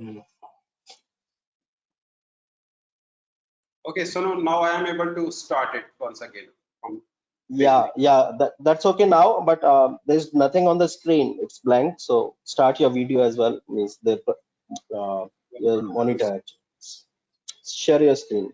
Mm. Okay, so now I am able to start it once again. Yeah, that's okay now, but there's nothing on the screen. It's blank. So start your video as well. Means the your monitor. Actually. Share your screen.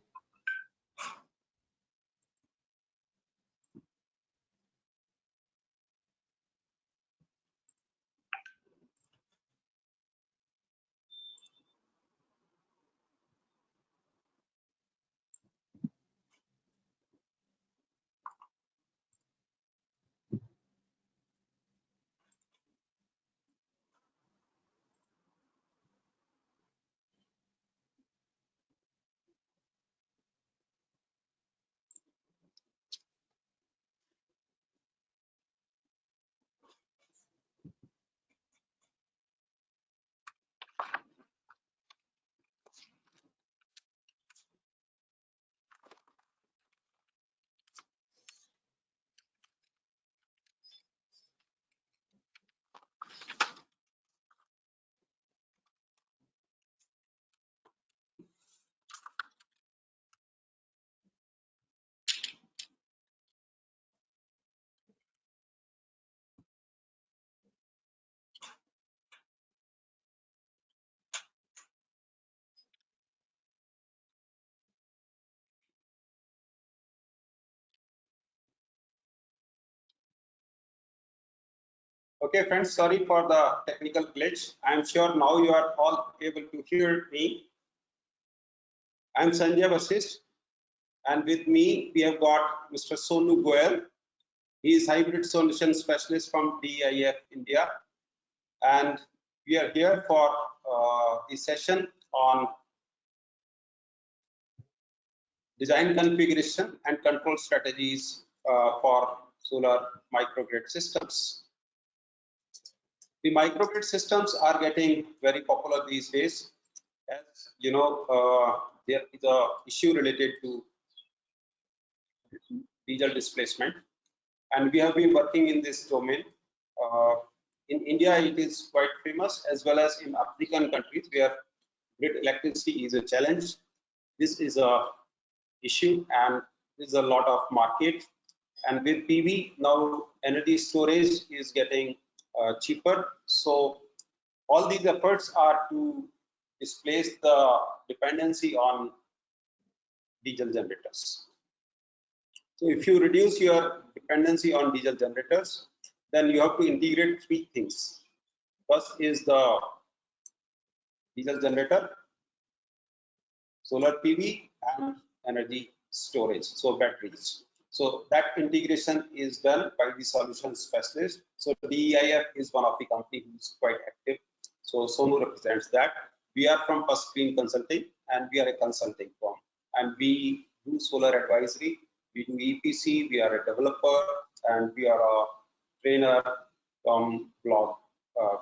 Okay, friends, sorry for the technical glitch. I'm sure now you are all able to hear me. I'm Sanjay Vasist, and with me we have got Mr. Sonu Goel. He is hybrid solution specialist from DIF India, and we are here for the session on design configuration and control strategies for solar microgrid systems. The microgrid systems are getting very popular these days. As you know, there is a issue related to diesel displacement, and we have been working in this domain. In India, it is quite famous, as well as in African countries where grid electricity is a challenge. This is a issue, and there's a lot of market. And with PV now, energy storage is getting cheaper. So all these efforts are to displace the dependency on diesel generators. So if you reduce your dependency on diesel generators, then you have to integrate three things. First is the diesel generator, solar PV, and energy storage, so batteries. So that integration is done by the solution specialist. So DEIF is one of the company who's quite active. So Sonu represents that. We are from First Green Consulting, and we are a consulting firm, and we do solar advisory. We do EPC. We are a developer, and we are a trainer from blog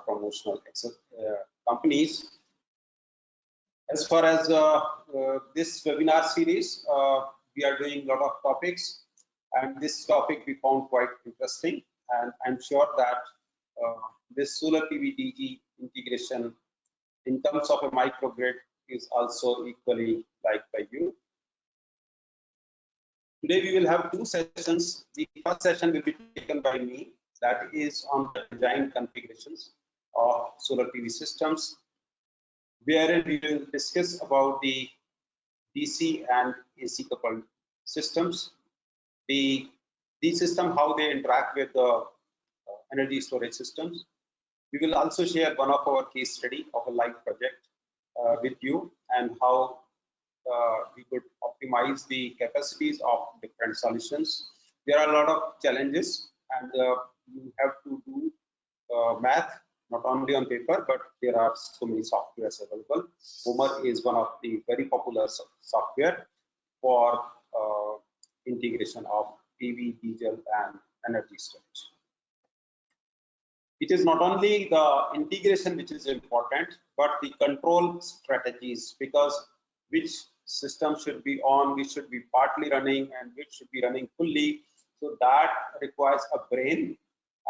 promotional companies. As far as this webinar series, we are doing a lot of topics, and this topic we found quite interesting, and I'm sure that this solar PV DG integration in terms of a microgrid is also equally liked by you. Today we will have two sessions. The first session will be taken by me, that is on the design configurations of solar PV systems, wherein we will discuss about the DC and AC coupled systems, the system, how they interact with the energy storage systems. We will also share one of our case study of a live project with you, and how we could optimize the capacities of different solutions. There are a lot of challenges, and you have to do math not only on paper, but there are so many softwares available. Homer is one of the very popular software for integration of PV, diesel, and energy storage. It is not only the integration which is important, but the control strategies, because which system should be on, which should be partly running, and which should be running fully. So that requires a brain,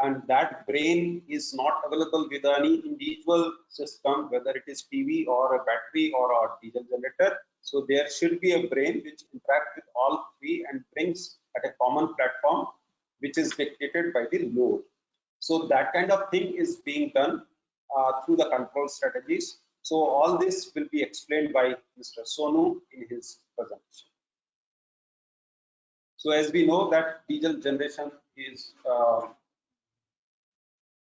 and that brain is not available with any individual system, whether it is PV or a battery or a diesel generator. So there should be a brain which interacts with all three and brings at a common platform, which is dictated by the load. So that kind of thing is being done through the control strategies. So all this will be explained by Mr. Sonu in his presentation. So as we know that diesel generation is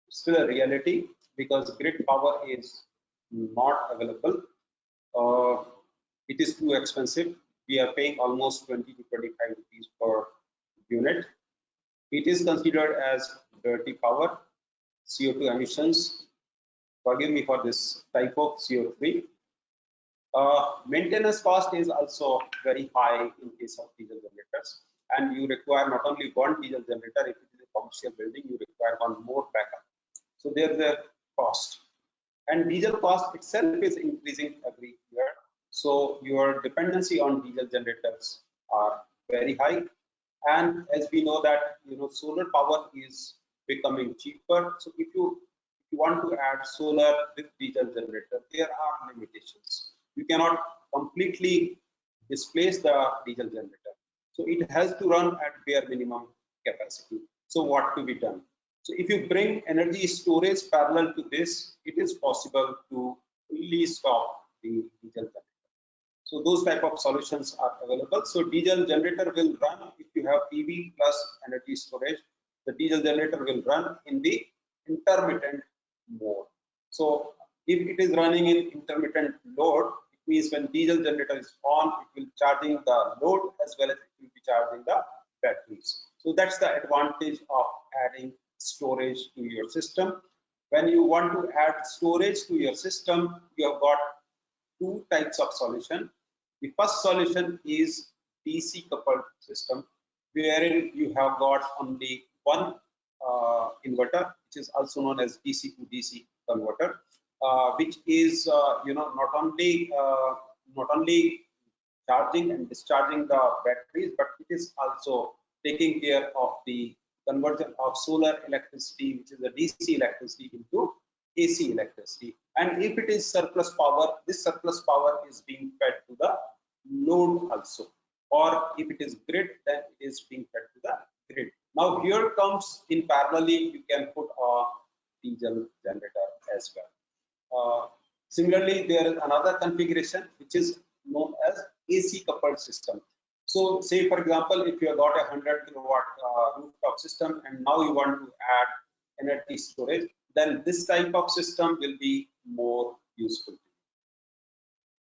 still a reality because grid power is not available. It is too expensive. We are paying almost 20 to 25 rupees per unit. It is considered as dirty power, CO2 emissions. Forgive me for this type of CO3. Maintenance cost is also very high in case of diesel generators, and you require not only one diesel generator. If it is a commercial building, you require one more backup. So there is a cost, and diesel cost itself is increasing every year. So your dependency on diesel generators are very high, and as we know that solar power is becoming cheaper. So if you want to add solar with diesel generator, there are limitations. You cannot completely displace the diesel generator. So it has to run at bare minimum capacity. So what to be done? So if you bring energy storage parallel to this, it is possible to fully stop the diesel generator. So those type of solutions are available. So diesel generator will run if you have PV plus energy storage. The diesel generator will run in the intermittent mode. So if it is running in intermittent load, it means when diesel generator is on, it will charging the load as well as it will be charging the batteries. So that's the advantage of adding storage to your system. When you want to add storage to your system, you have got two types of solution. The first solution is DC coupled system, wherein you have got only one inverter, which is also known as DC to DC converter, which is not only charging and discharging the batteries, but it is also taking care of the conversion of solar electricity, which is the DC electricity, into AC electricity. And if it is surplus power, this surplus power is being fed to the load also. Or if it is grid, then it is being fed to the grid. Now here comes in parallelly, you can put a diesel generator as well. Similarly, there is another configuration which is known as AC coupled system. So say for example, if you have got a 100 kilowatt rooftop system and now you want to add energy storage, then this type of system will be more useful.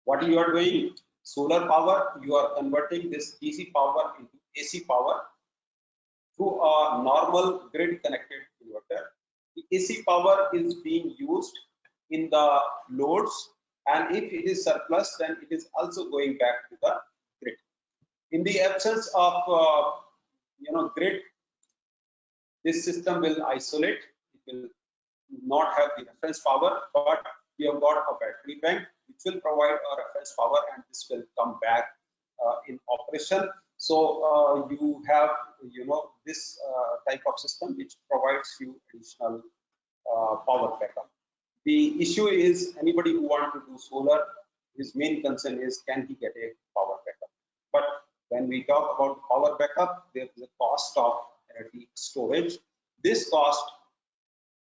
What you are doing, solar power, you are converting this DC power into AC power through a normal grid connected inverter. The AC power is being used in the loads, and if it is surplus, then it is also going back to the grid. In the absence of grid, this system will isolate. It will not have the reference power, but we have got a battery bank which will provide a reference power, and this will come back in operation. So you have this type of system which provides you additional power backup. The issue is anybody who wants to do solar, his main concern is can he get a power backup. But when we talk about power backup, there is a cost of energy storage. This cost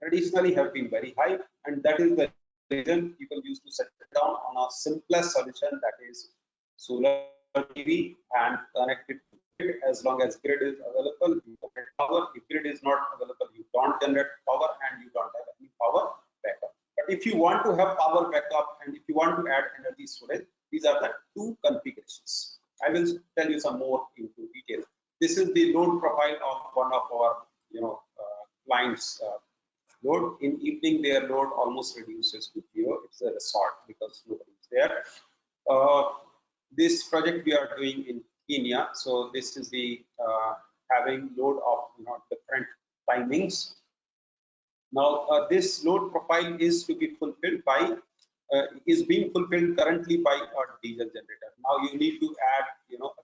traditionally have been very high, and that is the reason people used to set it down on a simplest solution, that is solar PV, and connect it to grid. As long as grid is available, you generate power. If grid is not available, you don't generate power and you don't have any power backup. But if you want to have power backup and if you want to add energy storage, these are the two configurations. I will tell you some more into detail. This is the load profile of one of our clients. Load in evening, their load almost reduces to 0. It's a resort because nobody is there. This project we are doing in Kenya, so this is the having load of different timings. Now this load profile is to be fulfilled by is being fulfilled currently by a diesel generator. Now you need to add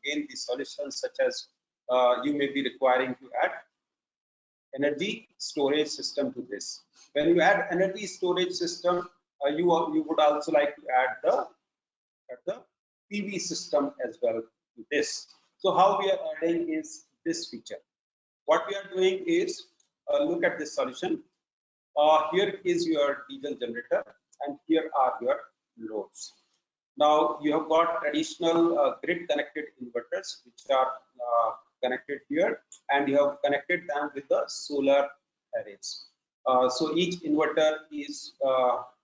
again the solutions such as you may be requiring to add energy storage system to this. When you add energy storage system, you would also like to add the PV system as well to this. So how we are adding is this feature. What we are doing is look at this solution. Here is your diesel generator, and here are your loads. Now you have got additional grid connected inverters which are connected here, and you have connected them with the solar arrays. So each inverter is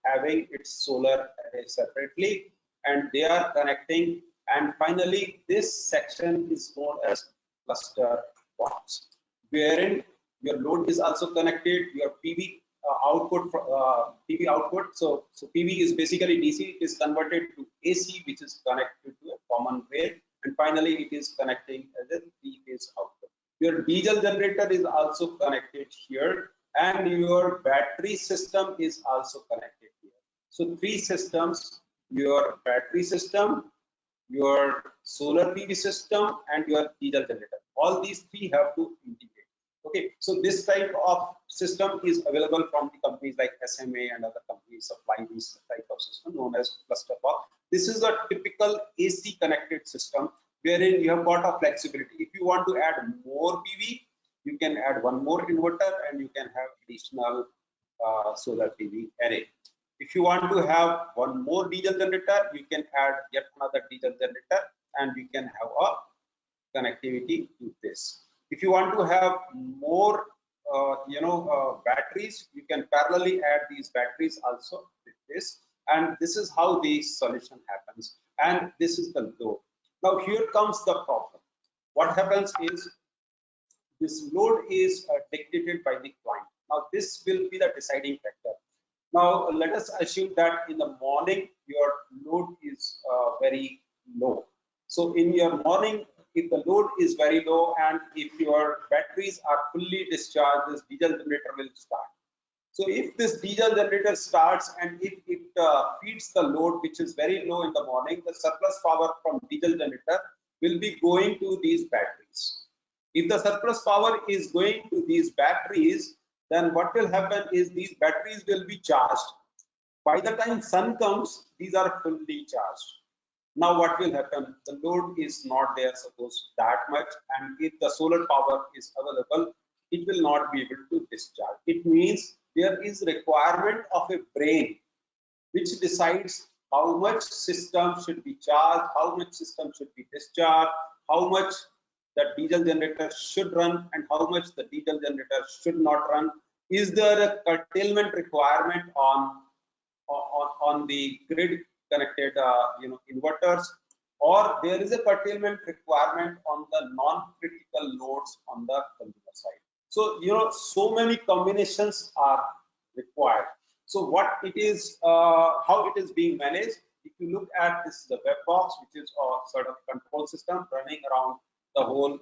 having its solar array separately, and they are connecting. And finally, this section is known as cluster box, wherein your load is also connected, your PV output, PV output. So PV is basically DC. It is converted to AC, which is connected to a common rail, and finally it is connecting as a three-phase output. Your diesel generator is also connected here, and your battery system is also connected here. So three systems: your battery system, your solar PV system, and your diesel generator. All these three have to integrate. Okay, so this type of system is available from the companies like SMA and other companies supplying this type of system known as cluster box. This is a typical AC connected system wherein you have got a flexibility. If you want to add more PV, you can add one more inverter and you can have additional solar PV array. If you want to have one more diesel generator, you can add yet another diesel generator and you can have a connectivity to this. If you want to have more batteries, you can parallelly add these batteries also with this, and this is how the solution happens, and this is the load. Now here comes the problem. What happens is this load is dictated by the client. Now this will be the deciding factor. Now let us assume that in the morning your load is very low. So in your morning, if the load is very low and if your batteries are fully discharged, this diesel generator will start. So if this diesel generator starts and if it feeds the load which is very low in the morning, the surplus power from diesel generator will be going to these batteries. If the surplus power is going to these batteries, then what will happen is these batteries will be charged. By the time sun comes, these are fully charged. Now what will happen? The load is not there, suppose that much, and if the solar power is available, it will not be able to discharge. It means there is requirement of a brain which decides how much system should be charged, how much system should be discharged, how much the diesel generator should run and how much the diesel generator should not run. Is there a curtailment requirement on the grid connected inverters, or there is a curtailment requirement on the non-critical loads on the consumer side? So so many combinations are required. So what it is, how it is being managed, if you look at this, the web box, which is a sort of control system running around the whole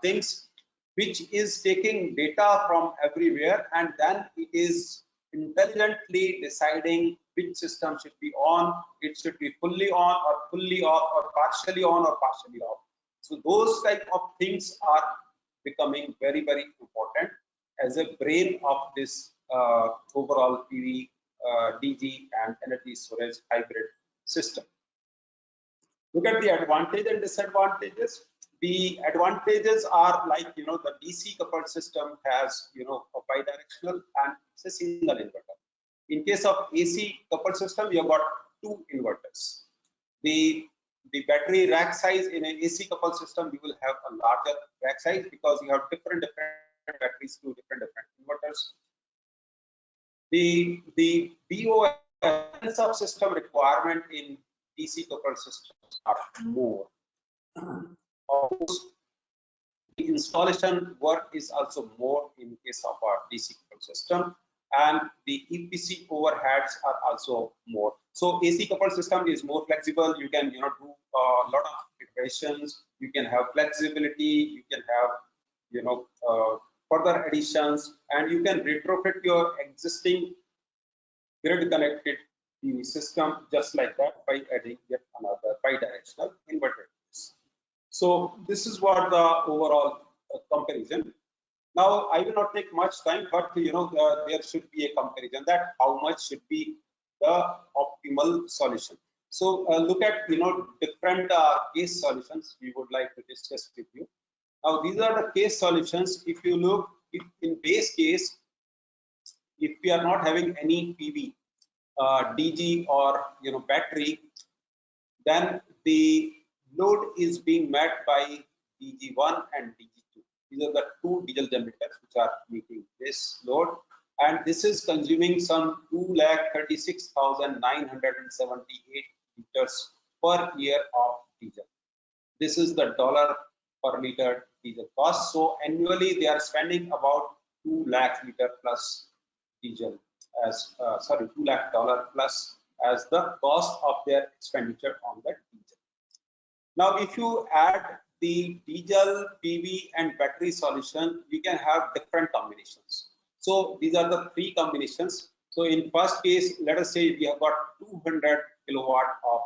things, which is taking data from everywhere, and then it is intelligently deciding which system should be on, it should be fully on or fully off, or partially on or partially off. So those type of things are becoming very, very important as a brain of this overall PV, DG and energy storage hybrid system. Look at the advantage and disadvantages. The advantages are like, the DC coupled system has, a bidirectional and it's a single inverter. In case of AC coupled system, you have got two inverters. The battery rack size in an AC coupled system, you will have a larger rack size because you have different batteries to different inverters. The BOS of system requirement in DC coupled systems are more. Of course, the installation work is also more in case of our DC coupled system, and the EPC overheads are also more. So AC coupled system is more flexible. You can do a lot of iterations. You can have flexibility. You can have further additions, and you can retrofit your existing grid connected PV system just like that by adding yet another bidirectional inverter. So this is what the overall comparison. Now, I will not take much time, but there should be a comparison that how much should be the optimal solution. So look at different case solutions we would like to discuss with you. Now, these are the case solutions. If you look, if in base case, if we are not having any PV, DG or battery, then the load is being met by DG1 and DG2. These are the two diesel generators which are meeting this load, and this is consuming some 2,36,978 liters per year of diesel. This is the dollar per liter diesel cost. So annually they are spending about 2 lakh liter plus diesel as 2 lakh dollar plus as the cost of their expenditure on the diesel. Now, if you add the diesel, PV, and battery solution, we can have different combinations. So these are the three combinations. So in first case, let us say we have got 200 kilowatt of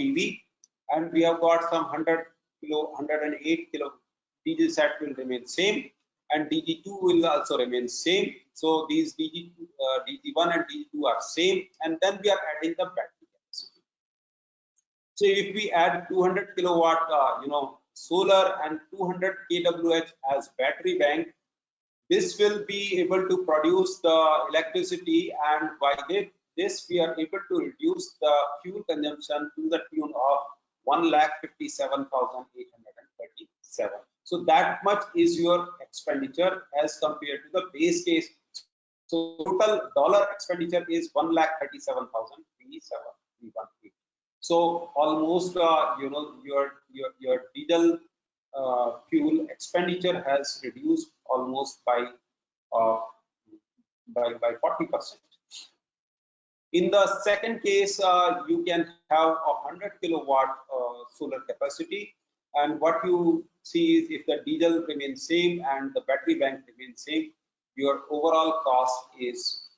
PV, and we have got some 108 kilo. DG set will remain same, and DG2 will also remain same. So these DG1 and DG2 are same, and then we are adding the battery capacity. So if we add 200 kilowatt, solar and 200 kWh as battery bank, this will be able to produce the electricity, and by this we are able to reduce the fuel consumption to the tune of 1,57,837. So that much is your expenditure as compared to the base case. So total dollar expenditure is 1,37,318. So almost your diesel fuel expenditure has reduced almost by 40%. In the second case, you can have a 100 kilowatt solar capacity, and what you see is if the diesel remains same and the battery bank remains same, your overall cost is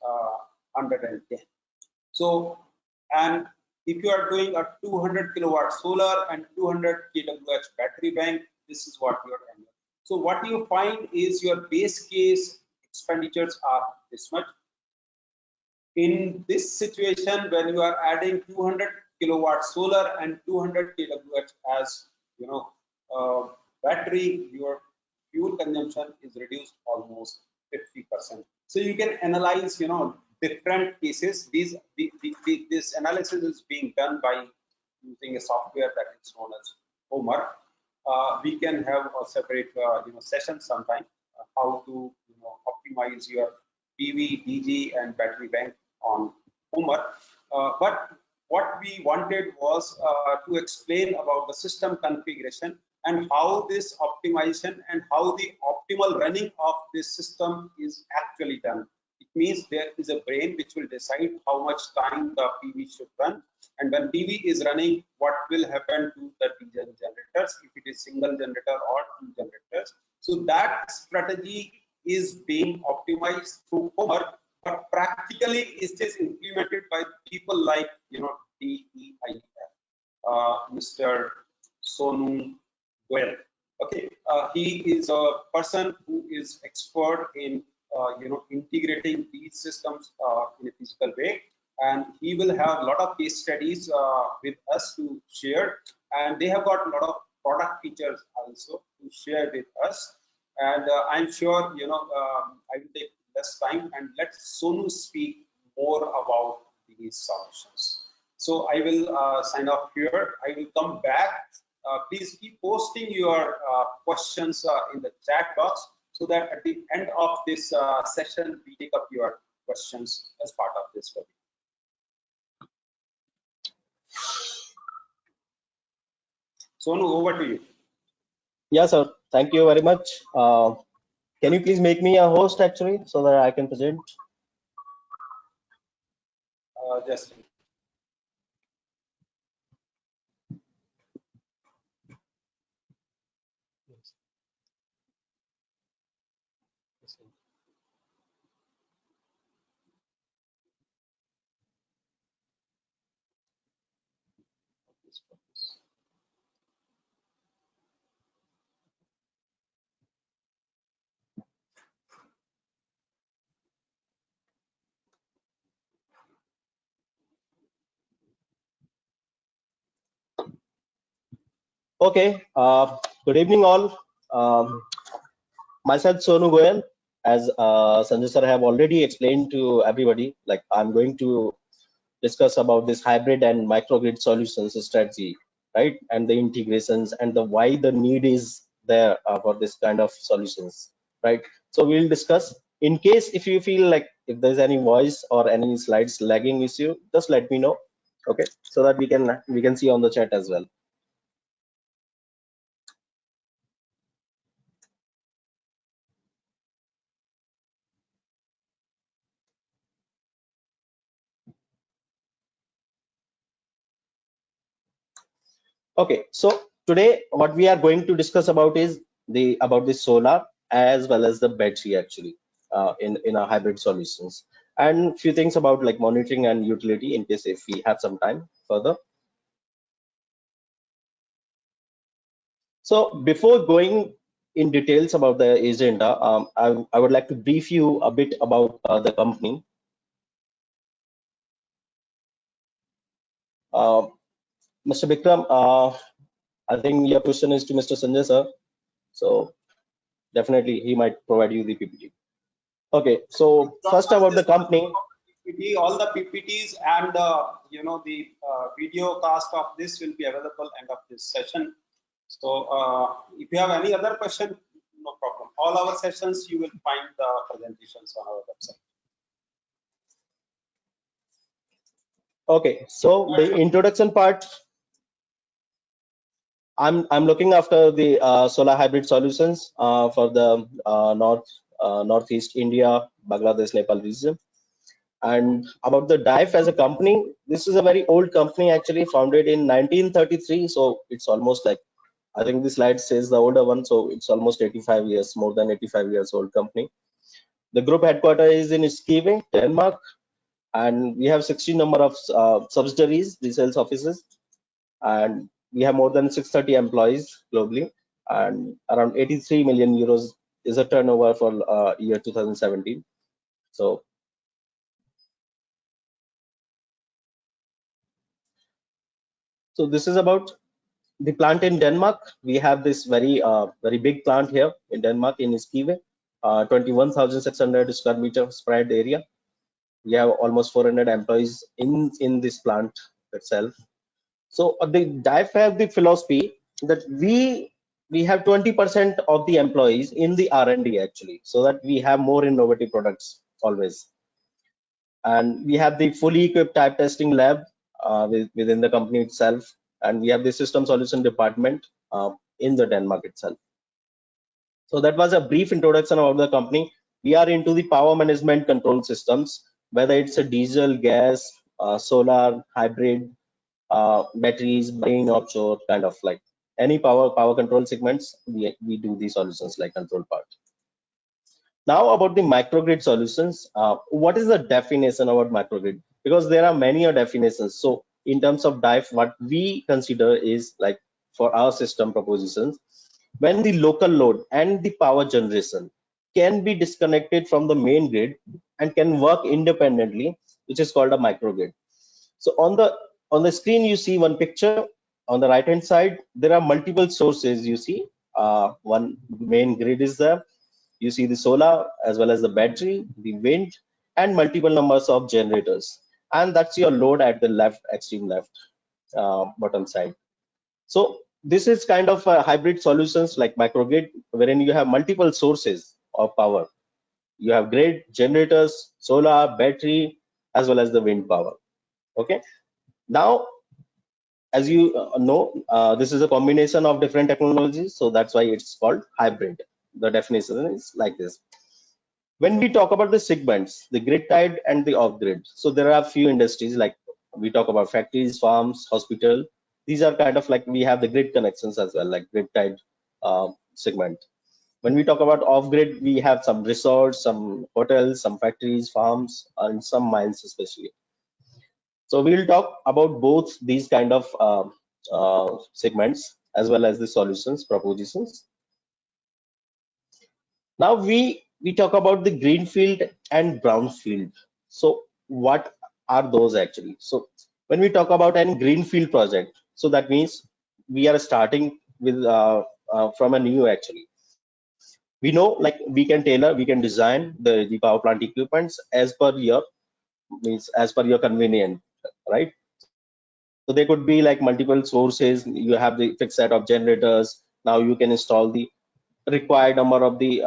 110. So, and if you are doing a 200 kilowatt solar and 200 kWh battery bank, this is what your annual. So what you find is your base case expenditures are this much. In this situation, when you are adding 200 kilowatt solar and 200 kWh as battery, your fuel consumption is reduced almost 50%. So you can analyze different cases. This analysis is being done by using a software that is known as Homer. We can have a separate session sometime how to optimize your PV, DG, and battery bank on Homer. But what we wanted was to explain about the system configuration and how this optimization and how the optimal running of this system is actually done. It means there is a brain which will decide how much time the PV should run, and when PV is running, what will happen to the diesel generators, if it is single generator or two generators. So that strategy is being optimized through Homer, but practically it is implemented by people like DEIF, Mr. Sonu Goyal. Okay, he is a person who is expert in integrating these systems in a physical way, and he will have a lot of case studies with us to share, and they have got a lot of product features also to share with us. And I'm sure I will take less time and let Sonu speak more about these solutions. So I will sign off here. I will come back. Please keep posting your questions in the chat box, so that at the end of this session, we take up your questions as part of this webinar. Sonu, over to you. Yeah, sir. Thank you very much. Can you please make me a host actually so that I can present? Just Okay, good evening all. Myself Sonu Goyal, as Sanjay sir have already explained to everybody, like I'm going to discuss about this hybrid and microgrid solutions strategy, right? And the integrations and the why the need is there for this kind of solutions, right? So we'll discuss. In case if you feel like if there's any voice or any slides lagging issue, just let me know, okay? So that we can see on the chat as well. Okay, so today what we are going to discuss about is the solar as well as the battery actually in our hybrid solutions, and few things about like monitoring and utility in case if we have some time further. So before going in details about the agenda, I would like to brief you a bit about the company. Uh, Mr. Vikram, I think your question is to Mr. Sanjay sir, so definitely he might provide you the PPT. Okay, so first about the company. PPT, all the PPTs and the video cast of this will be available end of this session. So if you have any other question, no problem. All our sessions you will find the presentations on our website. Okay, so the introduction part, I'm looking after the solar hybrid solutions for the northeast India, Bangladesh, Nepal region. And about the DIFE as a company, this is a very old company actually founded in 1933. So it's almost like, I think the slide says the older one, so it's almost 85 years, more than 85 years old company. The group headquarters is in Skive, Denmark, and we have 16 number of subsidiaries, the sales offices, and we have more than 630 employees globally, and around 83 million euros is a turnover for year 2017. So this is about the plant in Denmark. We have this very big plant here in Denmark in Skive, 21,600 square meter spread area. We have almost 400 employees in this plant itself. So the DIFE have the philosophy that we have 20% of the employees in the R&D actually, so that we have more innovative products always. And we have the fully equipped type testing lab within the company itself, and we have the system solution department in the Denmark itself. So that was a brief introduction about the company. We are into the power management control systems, whether it's a diesel, gas, solar, hybrid, batteries, marine, offshore, kind of like any power control segments. We do these solutions like control part. Now about the microgrid solutions, what is the definition about microgrid? Because there are many definitions. So in terms of DIFE, what we consider is like for our system propositions, when the local load and the power generation can be disconnected from the main grid and can work independently, which is called a microgrid. So on the screen you see one picture. On the right hand side there are multiple sources. You see one main grid is there. You see the solar as well as the battery, the wind, and multiple numbers of generators, and that's your load at the left, extreme left bottom side. So this is kind of a hybrid solutions like microgrid, wherein you have multiple sources of power. You have grid, generators, solar, battery, as well as the wind power. Okay. Now, as you know, this is a combination of different technologies, so that's why it's called hybrid. The definition is like this. When we talk about the segments, the grid tied and the off grid, so there are a few industries like we talk about factories, farms, hospital. These are kind of like we have the grid connections as well, like grid tied segment. When we talk about off grid, we have some resorts, some hotels, some factories, farms, and some mines especially. So we'll talk about both these kind of segments as well as the solutions propositions. Now we talk about the greenfield and brownfield. So what are those actually? So when we talk about any greenfield project, so that means we are starting from a new actually. We know like we can tailor, we can design the power plant equipments as per your means as per your convenience, right? So there could be like multiple sources. You have the fixed set of generators. Now you can install the required number of the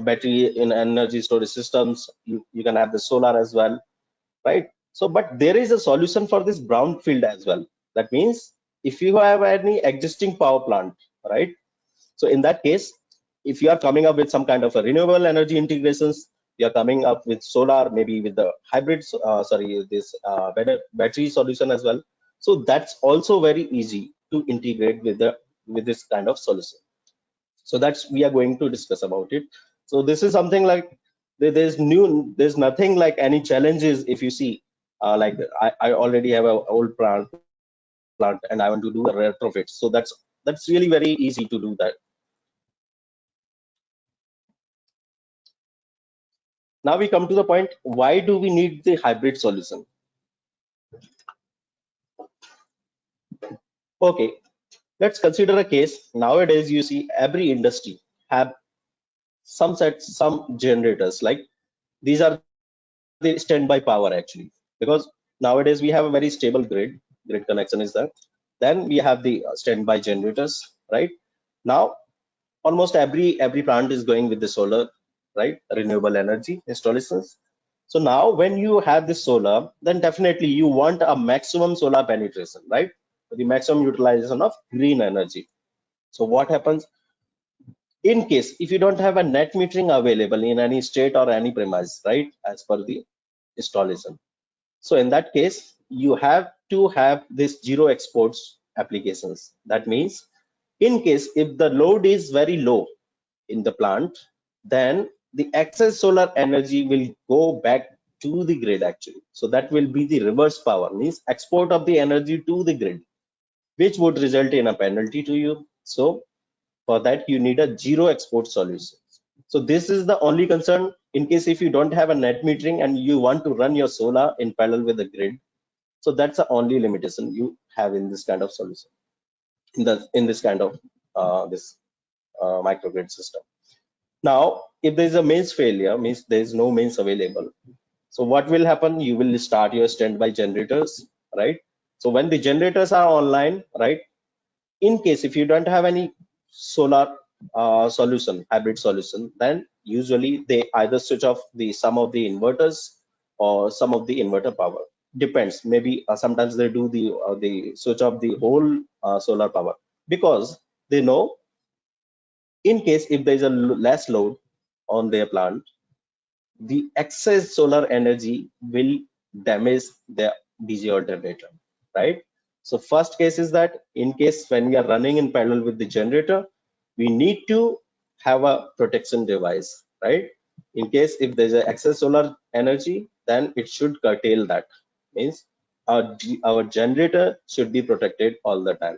battery in energy storage systems. You can have the solar as well, right? So, but there is a solution for this brownfield as well. That means if you have any existing power plant, right? So in that case, if you are coming up with some kind of a renewable energy integrations, you are coming up with solar, maybe with the hybrid, this better battery solution as well. So that's also very easy to integrate with this kind of solution. So that's we are going to discuss about it. So this is something like there's nothing like any challenges if you see like I already have a old plant and I want to do a retrofit. So that's really very easy to do that. Now we come to the point, why do we need the hybrid solution? Okay, let's consider a case. Nowadays, you see every industry have some generators, like these are the standby power actually, because nowadays we have a very stable grid connection is there. Then we have the standby generators, right? Now almost every plant is going with the solar, right? Renewable energy installations. So now when you have this solar, then definitely you want a maximum solar penetration, right? The maximum utilization of green energy. So what happens in case if you don't have a net metering available in any state or any premise, right, as per the installation? So in that case, you have to have this zero exports applications. That means in case if the load is very low in the plant, then the excess solar energy will go back to the grid actually. So that will be the reverse power, means export of the energy to the grid, which would result in a penalty to you. So for that, you need a zero export solution. So this is the only concern in case if you don't have a net metering and you want to run your solar in parallel with the grid. So that's the only limitation you have in this kind of solution, in this kind of this microgrid system. Now, if there is a mains failure, means there is no mains available. So what will happen? You will start your standby generators, right? So when the generators are online, right? In case if you don't have any solar solution, hybrid solution, then usually they either switch off the some of the inverters or some of the inverter power. Depends. Maybe sometimes they do the switch off the whole solar power, because they know in case if there is a less load on their plant, the excess solar energy will damage the DC alternator, right? So first case is that in case when we are running in parallel with the generator, we need to have a protection device, right? In case if there's an excess solar energy, then it should curtail that. Means our generator should be protected all the time.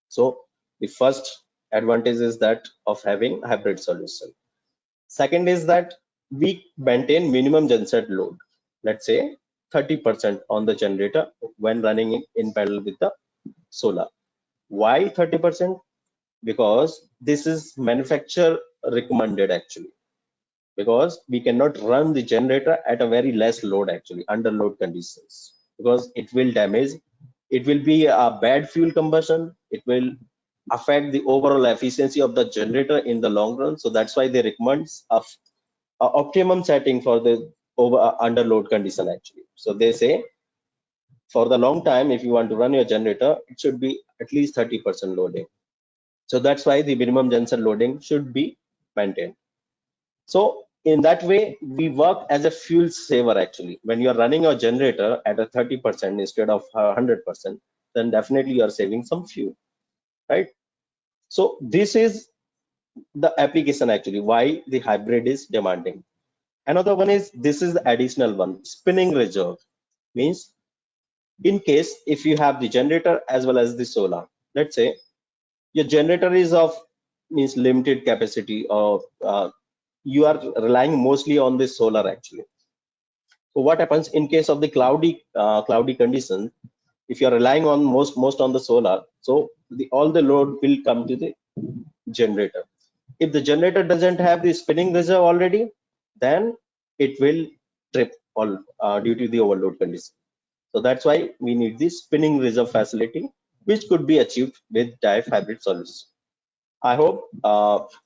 So the first advantage is that of having hybrid solution. Second is that we maintain minimum genset load, let's say 30% on the generator when running in parallel with the solar. Why 30%? Because this is manufacturer recommended actually, because we cannot run the generator at a very less load actually under load conditions, because it will damage, it will be a bad fuel combustion, it will affect the overall efficiency of the generator in the long run. So that's why they recommend a optimum setting for the over under load condition actually. So they say for the long time, if you want to run your generator, it should be at least 30% loading. So that's why the minimum genset loading should be maintained. So in that way, we work as a fuel saver actually. When you're running your generator at a 30% instead of 100%, then definitely you're saving some fuel, right? So this is the application actually, why the hybrid is demanding. Another one is, this is the additional one, spinning reserve. Means in case if you have the generator as well as the solar, let's say your generator is of means limited capacity, or you are relying mostly on the solar actually. So what happens in case of the cloudy condition, if you're relying on most on the solar, so all the load will come to the generator. If the generator doesn't have the spinning reserve already, then it will trip all due to the overload condition. So that's why we need the spinning reserve facility, which could be achieved with DIF hybrid solution. I hope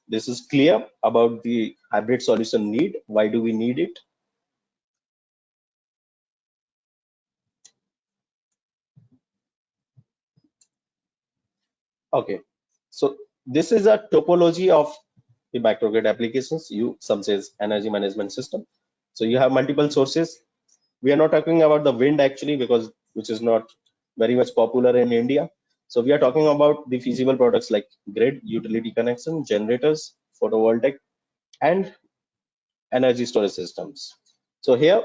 this is clear about the hybrid solution need. Why do we need it? Okay, so this is a topology of the microgrid applications. Some says energy management system. So you have multiple sources. We are not talking about the wind actually, because which is not very much popular in India. So we are talking about the feasible products like grid, utility connection, generators, photovoltaic, and energy storage systems. So here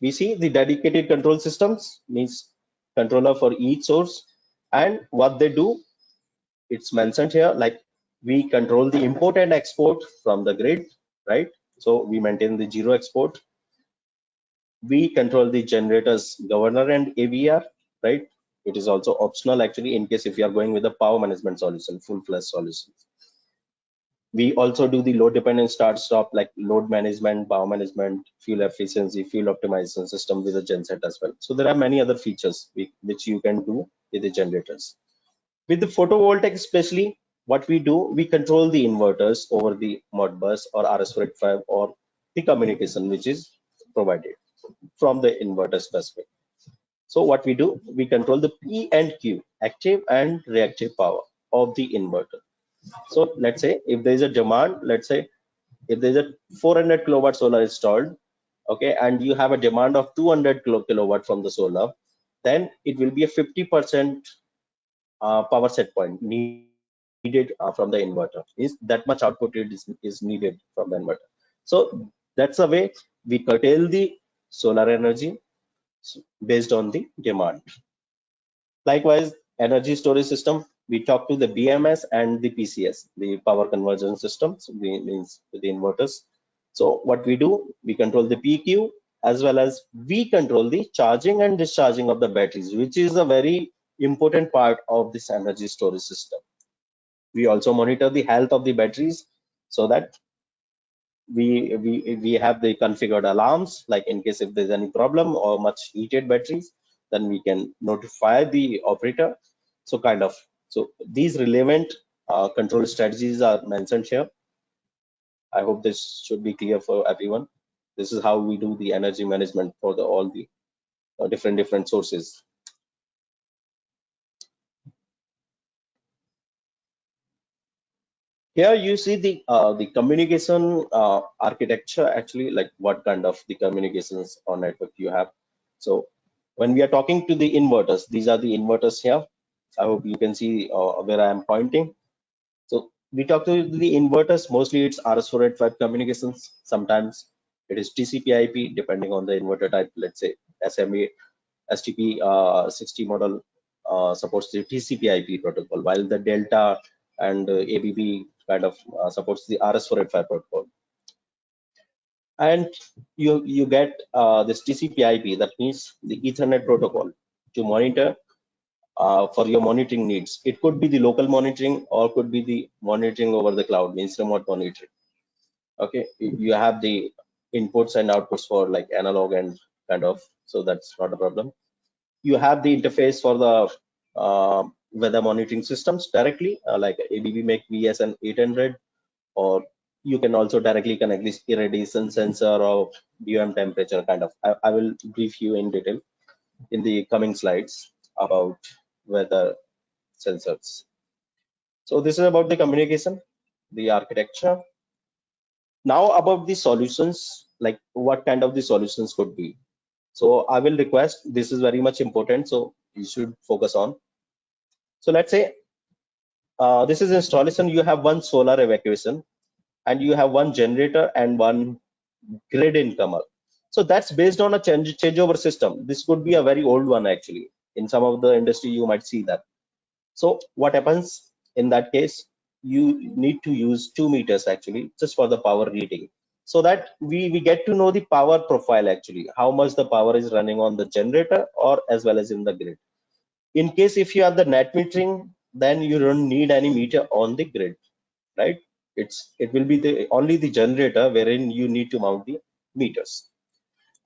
we see the dedicated control systems, means controller for each source, and what they do, it's mentioned here, like we control the import and export from the grid, right? So we maintain the zero export. We control the generators governor and AVR, right? It is also optional actually in case if you are going with a power management solution, full-fledged solution. We also do the load dependent start stop, like load management, power management, fuel efficiency, fuel optimization system with the genset as well. So there are many other features which you can do with the generators. With the photovoltaic especially, what we do, we control the inverters over the Modbus or RS485 or the communication which is provided from the inverter specific. So what we do, we control the P and Q, active and reactive power of the inverter. So let's say if there is a demand, let's say if there is a 400 kilowatt solar installed, okay, and you have a demand of 200 kilowatt from the solar, then it will be a 50% power set point needed from the inverter. Is that much output is needed from the inverter. So that's the way we curtail the solar energy based on the demand. Likewise, energy storage system, we talk to the BMS and the PCS, the power conversion systems, means the inverters. So what we do, we control the PQ as well as we control the charging and discharging of the batteries, which is a very important part of this energy storage system. We also monitor the health of the batteries so that we have the configured alarms, like in case if there's any problem or much heated batteries, then we can notify the operator. So kind of, so these relevant control strategies are mentioned here. I hope this should be clear for everyone. This is how we do the energy management for all the different sources. Here you see the communication architecture, actually, like what kind of the communications or network you have. So when we are talking to the inverters, these are the inverters here. I hope you can see where I am pointing. So we talk to the inverters, mostly it's RS485 communications. Sometimes it is TCP/IP depending on the inverter type. Let's say SMA STP 60 model supports the TCP/IP protocol, while the Delta and ABB kind of supports the RS485 protocol. And you get this TCP/IP, that means the Ethernet protocol, to monitor for your monitoring needs. It could be the local monitoring or could be the monitoring over the cloud, means remote monitoring. Okay, you have the inputs and outputs for like analog and kind of, so that's not a problem. You have the interface for the weather monitoring systems directly, like ABB make VSN 800, or you can also directly connect this irradiation sensor or BOM temperature kind of. I will brief you in detail in the coming slides about weather sensors. So this is about the communication, the architecture. Now about the solutions, like what kind of the solutions could be. So I will request, this is very much important, so you should focus on. So let's say this is installation, you have one solar evacuation and you have one generator and one grid incomer. So that's based on a changeover system. This could be a very old one actually. In some of the industry, you might see that. So what happens in that case? You need to use 2 meters actually, just for the power reading, so that we get to know the power profile actually, how much the power is running on the generator or as well as in the grid. In case if you have the net metering, then you don't need any meter on the grid, right? It will be the only the generator wherein you need to mount the meters.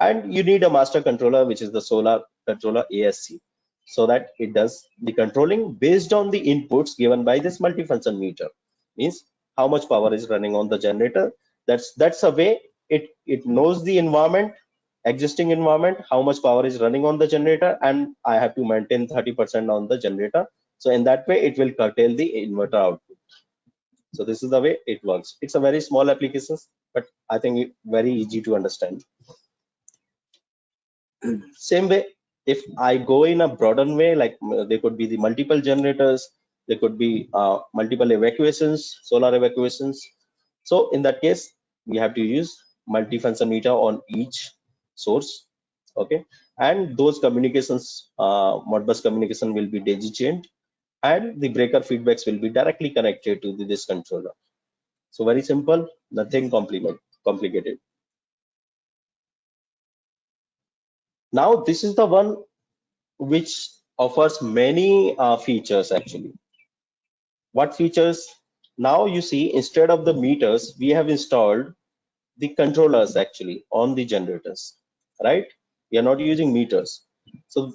And you need a master controller, which is the solar controller ASC, so that it does the controlling based on the inputs given by this multifunction meter. Means how much power is running on the generator. That's a way it knows the environment, existing environment, how much power is running on the generator, and I have to maintain 30% on the generator. So in that way, it will curtail the inverter output. So this is the way it works. It's a very small application, but I think it very easy to understand. Same way, if I go in a broader way, like there could be the multiple generators, there could be multiple evacuations, solar evacuations. So in that case, we have to use multifunction meter on each source. Okay, and those communications, Modbus communication will be daisy chained, and the breaker feedbacks will be directly connected to this controller. So very simple, nothing complicated. Now this is the one which offers many features actually. What features? Now you see, instead of the meters, we have installed the controllers actually on the generators, right? We are not using meters. So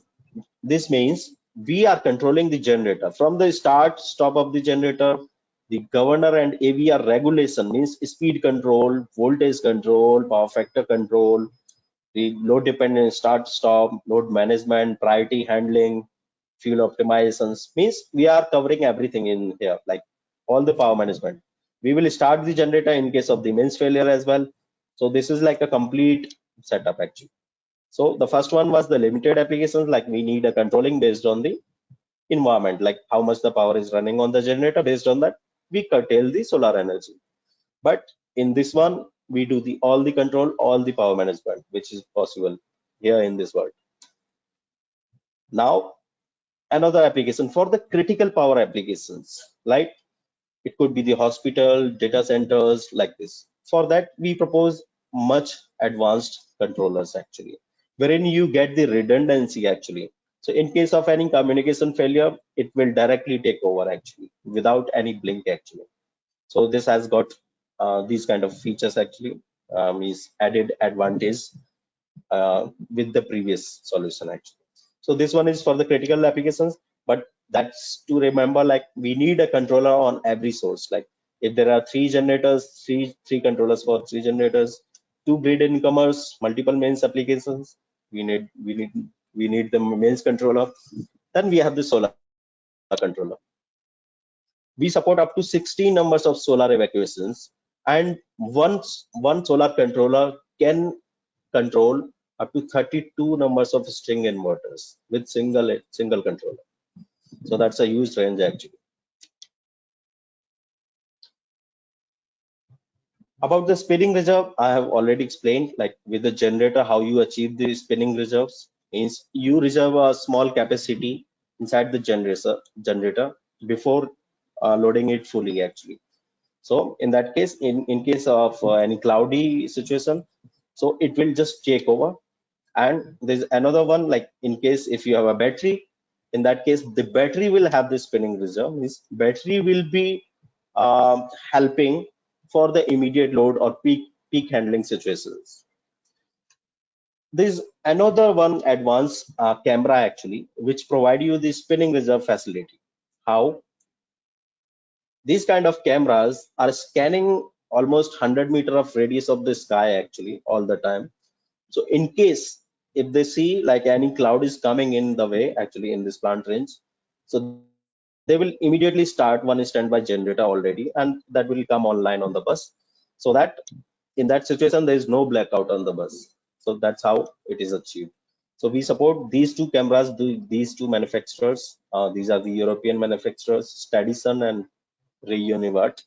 this means we are controlling the generator from the start, stop of the generator. The governor and AVR regulation means speed control, voltage control, power factor control, the load dependent start stop, load management, priority handling, fuel optimizations. Means we are covering everything in here, like all the power management. We will start the generator in case of the mains failure as well. So this is like a complete setup actually. So the first one was the limited applications, like we need a controlling based on the environment, like how much the power is running on the generator. Based on that, we curtail the solar energy. But in this one, we do the all the control, all the power management, which is possible here in this world. Now another application for the critical power applications, like it could be the hospital, data centers, like this. For that, we propose much advanced controllers actually, wherein you get the redundancy actually. So in case of any communication failure, it will directly take over actually without any blink actually. So this has got these kind of features actually, is added advantage with the previous solution actually. So this one is for the critical applications, but that's to remember, like we need a controller on every source. Like if there are three generators, three controllers for three generators, two grid incomers, multiple mains applications, we need the mains controller. Then we have the solar controller. We support up to 16 numbers of solar evacuations, and one solar controller can control up to 32 numbers of string inverters with single controller. So that's a huge range actually. About the spinning reserve, I have already explained, like with the generator, how you achieve the spinning reserves means you reserve a small capacity inside the generator before loading it fully actually. So in that case, in case of any cloudy situation, so it will just take over. And there's another one, like in case if you have a battery, in that case the battery will have the spinning reserve. Means battery will be helping for the immediate load or peak handling situations. There's another one advanced camera actually, which provide you the spinning reserve facility. How? These kind of cameras are scanning almost 100-meter of radius of the sky actually all the time. So in case if they see like any cloud is coming in the way actually in this plant range, so they will immediately start one standby generator already, and that will come online on the bus, so that in that situation there is no blackout on the bus. So that's how it is achieved. So we support these two cameras, these two manufacturers. These are the European manufacturers, Stadison and Reunivat.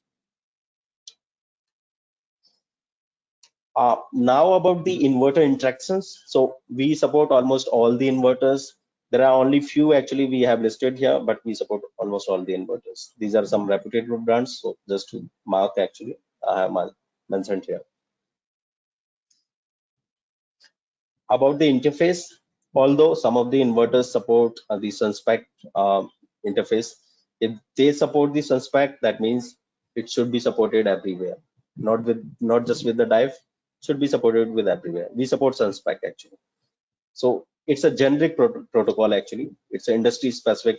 Now about the inverter interactions. So we support almost all the inverters. There are only few actually we have listed here, but we support almost all the inverters. These are some reputable brands. So just to mark actually, I have mentioned here. About the interface, although some of the inverters support the SunSpec interface. If they support the SunSpec, that means it should be supported everywhere, not just with the dive, should be supported with everywhere. We support SunSpec actually. So it's a generic protocol actually. It's an industry specific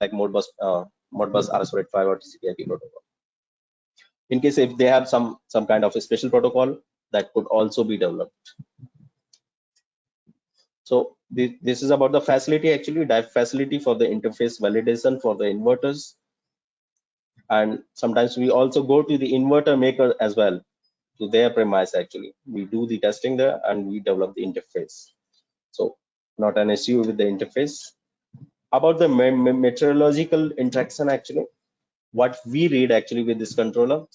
like Modbus RS-485 or TCP/IP protocol. In case if they have some kind of a special protocol, that could also be developed. So this is about the facility actually, dive facility for the interface validation for the inverters. And sometimes we also go to the inverter maker as well, to their premise actually. We do the testing there and we develop the interface. So not an issue with the interface. About the meteorological interaction actually, what we read actually with this controller.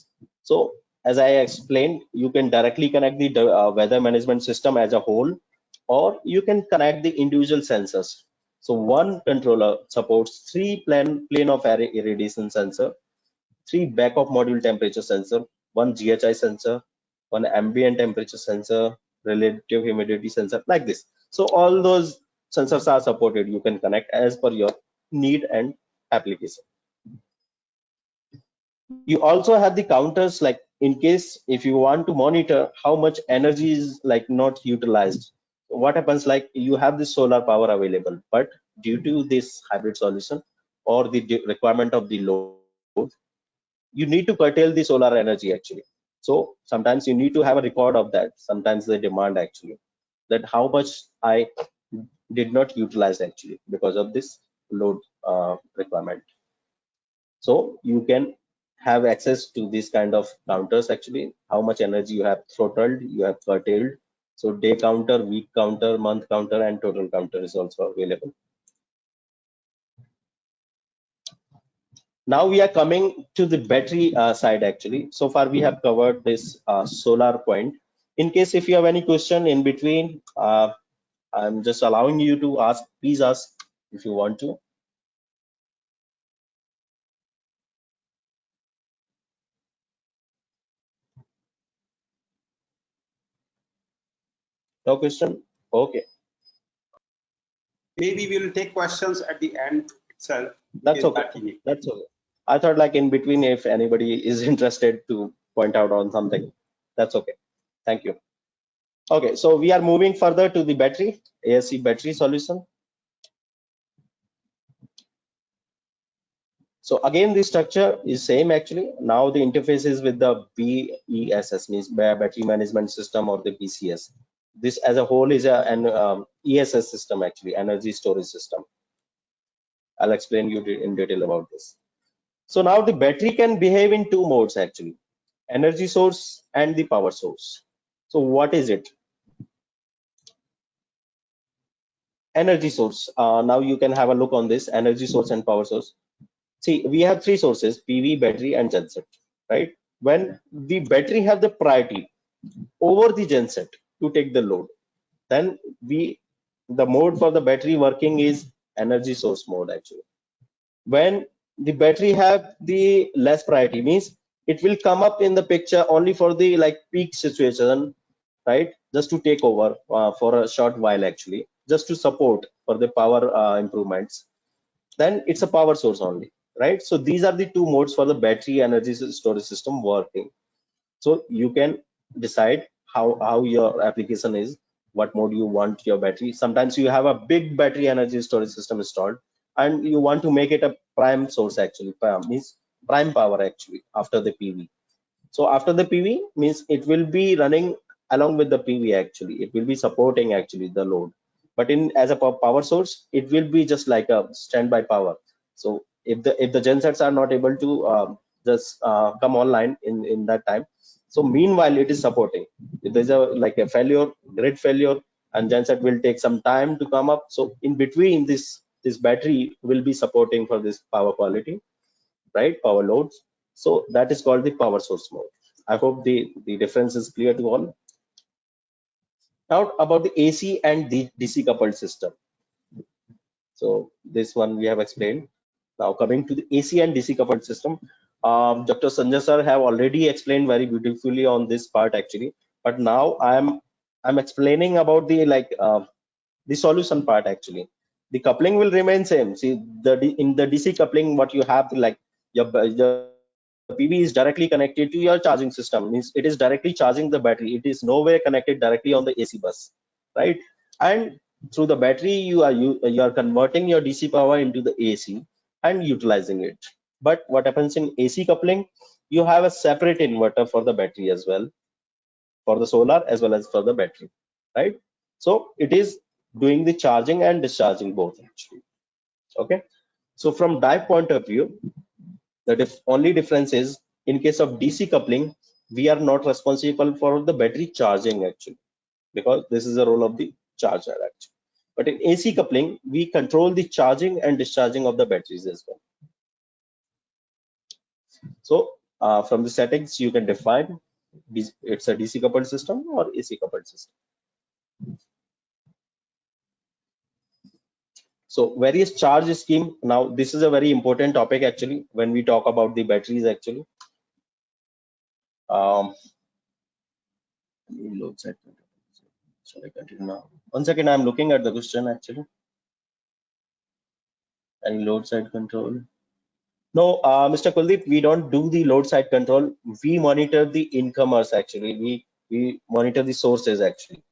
So as I explained, you can directly connect the weather management system as a whole, or you can connect the individual sensors. So one controller supports 3 plane of array irradiation sensor, 3 backup module temperature sensor, 1 GHI sensor, 1 ambient temperature sensor, relative humidity sensor, like this. So all those sensors are supported. You can connect as per your need and application. You also have the counters, like in case if you want to monitor how much energy is like not utilized. What happens, like you have the solar power available, but due to this hybrid solution or the requirement of the load, you need to curtail the solar energy actually. So sometimes you need to have a record of that. Sometimes they demand actually that how much I did not utilize actually because of this load requirement. So you can have access to these kind of counters actually, how much energy you have throttled, you have curtailed. So day counter, week counter, month counter, and total counter is also available. Now we are coming to the battery side actually. So far we have covered this solar point. In case if you have any question in between, I'm just allowing you to ask. Please ask if you want to. No question? Okay, Maybe we will take questions at the end itself. that's in okay. that evening. That's okay. I thought like in between, if anybody is interested to point out on something, that's okay. Thank you. Okay, so we are moving further to the battery, ASC battery solution. So again, the structure is same actually. Now the interface is with the BESS, means battery management system, or the BCS. This as a whole is an ESS system actually, energy storage system. I'll explain you in detail about this. So now the battery can behave in 2 modes actually, energy source and the power source. So what is it? Energy source. Now you can have a look on this energy source and power source. See, we have 3 sources: PV, battery, and genset, right? When the battery have the priority over the genset to take the load, then the mode for the battery working is energy source mode actually. When the battery have the less priority, means it will come up in the picture only for the like peak situation, right? Just to take over for a short while actually, just to support for the power improvements. Then it's a power source only, right? So these are the 2 modes for the battery energy storage system working. So you can decide how your application is, what mode you want your battery. Sometimes you have a big battery energy storage system installed and you want to make it a prime source actually, means prime power actually after the PV. So after the PV means it will be running along with the PV actually. It will be supporting actually the load. But in as a power source, it will be just like a standby power. So if the gensets are not able to just come online in that time, so meanwhile it is supporting. If there's a like a failure, grid failure, and genset will take some time to come up. So in between this battery will be supporting for this power quality, right? Power loads. So that is called the power source mode. I hope the difference is clear to all. Now about the AC and the DC coupled system. So this one we have explained. Now coming to the AC and DC coupled system, Dr. Sanjay sir have already explained very beautifully on this part actually. But now I'm explaining about the like the solution part actually. The coupling will remain same. See, in the DC coupling, what you have, like the PV is directly connected to your charging system. Means it is directly charging the battery. It is no way connected directly on the AC bus, right? And through the battery, you are converting your DC power into the AC and utilizing it. But what happens in AC coupling? You have a separate inverter for the battery as well, for the solar as well as for the battery, right? So it is doing the charging and discharging both actually. Okay. So from that point of view, the only difference is, in case of DC coupling, we are not responsible for the battery charging actually, because this is the role of the charger actually. But in AC coupling, we control the charging and discharging of the batteries as well. So from the settings, you can define it's a DC coupled system or AC coupled system. So various charge scheme. Now this is a very important topic actually when we talk about the batteries actually. Load side control. Shall I continue now? 1 second, I'm looking at the question actually. Any load side control? No, Mr. Kuldeep, we don't do the load side control. We monitor the incomers actually. We monitor the sources actually.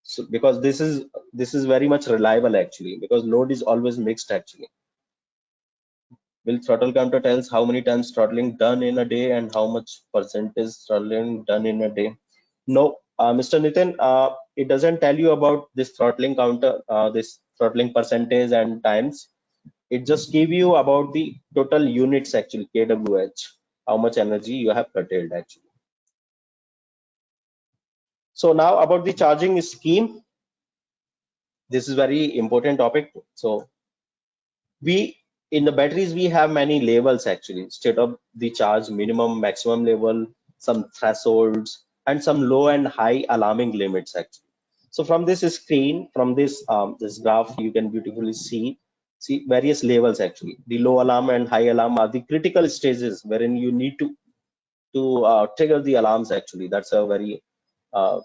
So because this is very much reliable actually, because load is always mixed actually. Will throttle counter tells how many times throttling done in a day and how much percentage throttling done in a day? No, Mr. Nitin, it doesn't tell you about this throttling counter, this throttling percentage and times. It just give you about the total units actually, kWh, how much energy you have curtailed actually. So now about the charging scheme. This is very important topic. So we, in the batteries, we have many levels actually: state of the charge, minimum, maximum level, some thresholds, and some low and high alarming limits actually. So from this screen, from this graph, you can beautifully see various levels actually. The low alarm and high alarm are the critical stages wherein you need to trigger the alarms actually. That's a very uh,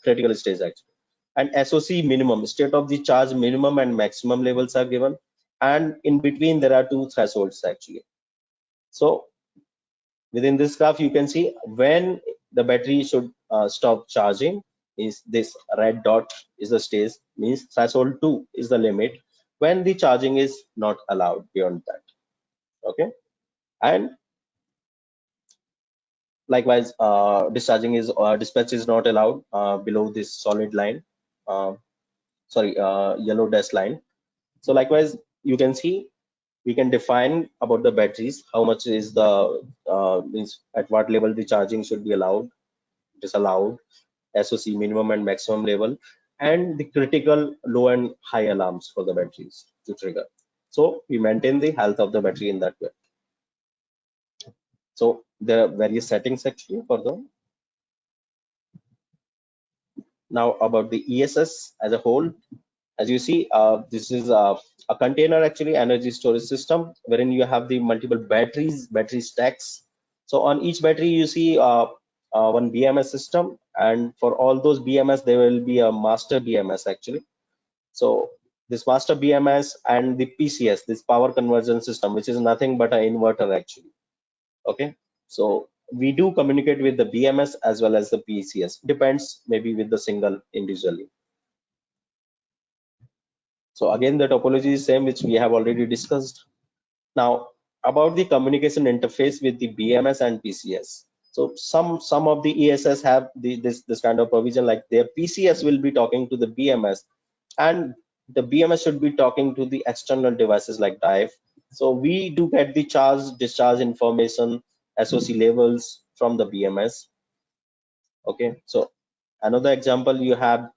critical stage actually. And SOC minimum, state of the charge minimum and maximum levels are given, and in between there are two thresholds actually. So within this graph you can see when the battery should stop charging is this red dot is the stage, means threshold 2 is the limit when the charging is not allowed beyond that. Okay. And likewise, discharging is dispatch is not allowed below this solid line, sorry, yellow dash line. So likewise, you can see we can define about the batteries, how much is the means at what level the charging should be allowed, disallowed, SOC minimum and maximum level, and the critical low and high alarms for the batteries to trigger. So we maintain the health of the battery in that way. So there are various settings actually for the. Now about the ESS as a whole, as you see, this is a container actually, energy storage system, wherein you have the multiple battery stacks. So on each battery you see one BMS system, and for all those BMS there will be a master BMS actually. So this master BMS and the PCS, this power conversion system, which is nothing but an inverter actually. Okay, so we do communicate with the BMS as well as the PCS, depends maybe with the single individually. So again, the topology is same, which we have already discussed. Now about the communication interface with the BMS and PCS. So some of the ESS have this kind of provision, like their PCS will be talking to the BMS, and the BMS should be talking to the external devices like DIF. So we do get the charge discharge information, SOC levels from the BMS. Okay, so another example, you have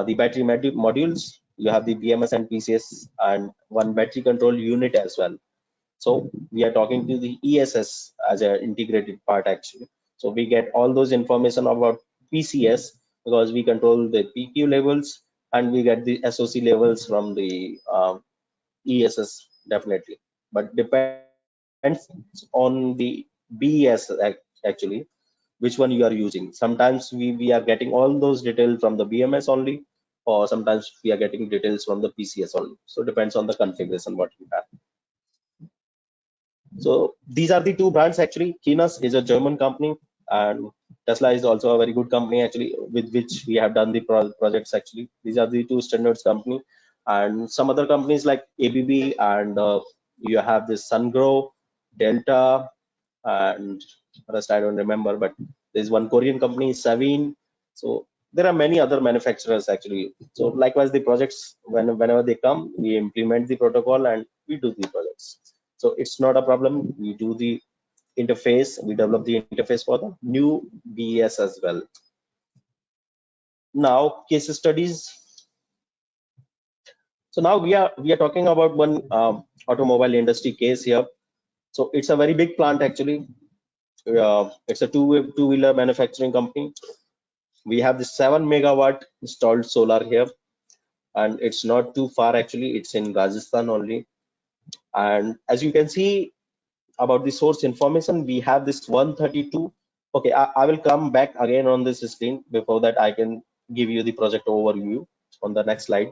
the battery modules, you have the BMS and PCS, and one battery control unit as well. So we are talking to the ESS as an integrated part actually. So we get all those information about PCS because we control the PQ levels, and we get the SOC levels from the ESS definitely. But depends on the BES actually, which one you are using. Sometimes we are getting all those details from the BMS only, or sometimes we are getting details from the PCS only. So depends on the configuration what you have. So these are the two brands actually. Kinas is a German company, and Tesla is also a very good company actually, with which we have done the projects actually. These are the two standards company, and some other companies like ABB, and you have this Sungrow, Delta, and rest I don't remember, but there's one Korean company, Savin. So there are many other manufacturers actually. So likewise, the projects whenever they come, we implement the protocol and we do the projects. So it's not a problem. We do the interface, we develop the interface for the new BES as well. Now case studies. So now we are talking about one automobile industry case here. So it's a very big plant actually. It's a two-wheeler manufacturing company. We have the 7 megawatt installed solar here, and it's not too far actually. It's in Rajasthan only. And as you can see about the source information, we have this 132. Okay, I will come back again on this screen. Before that, I can give you the project overview on the next slide.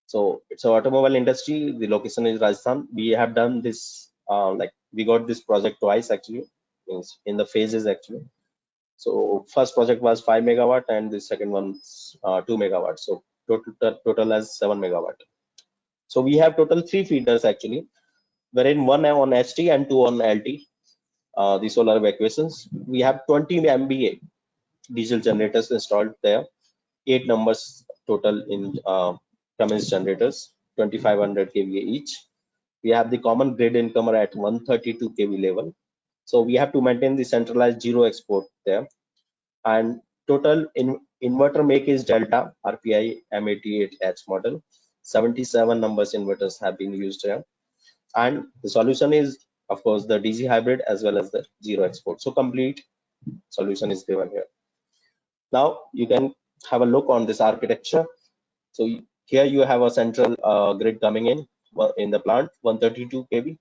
So it's an automobile industry. The location is Rajasthan. We have done this, like we got this project twice actually, means in the phases actually. So first project was 5 megawatt and the second one 2 megawatt. So total as 7 megawatt. So we have total 3 feeders actually, wherein one on HT and 2 on LT. The solar evacuations. We have 20 MVA diesel generators installed there. 8 numbers total in Cummins generators, 2500 kVA each. We have the common grid incomer at 132 kV level. So we have to maintain the centralized zero export there. And total inverter make is Delta RPI M88H model. 77 numbers inverters have been used here. And the solution is, of course, the DC hybrid as well as the zero export. So complete solution is given here. Now you can have a look on this architecture. So here you have a central grid coming in the plant, 132 kV.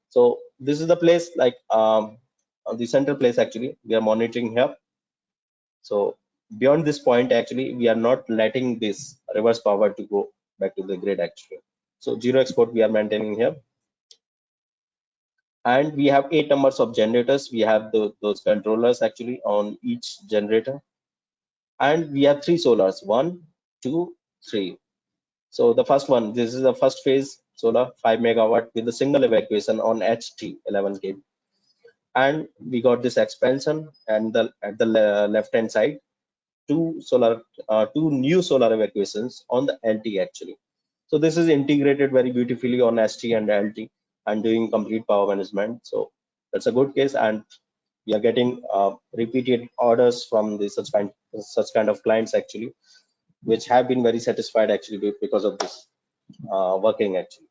So this is the place, like the central place actually we are monitoring here. So beyond this point actually we are not letting this reverse power to go back to the grid actually. So zero export we are maintaining here. And we have 8 numbers of generators. We have those controllers actually on each generator. And we have 3 solars, 1, 2, 3. So the first one, this is the first phase solar, 5 megawatt with a single evacuation on HT 11 kV. And we got this expansion, and at the left hand side, two new solar evacuations on the LT actually. So this is integrated very beautifully on ST and LT and doing complete power management. So that's a good case, and we are getting repeated orders from the such kind of clients actually, which have been very satisfied actually because of this working actually.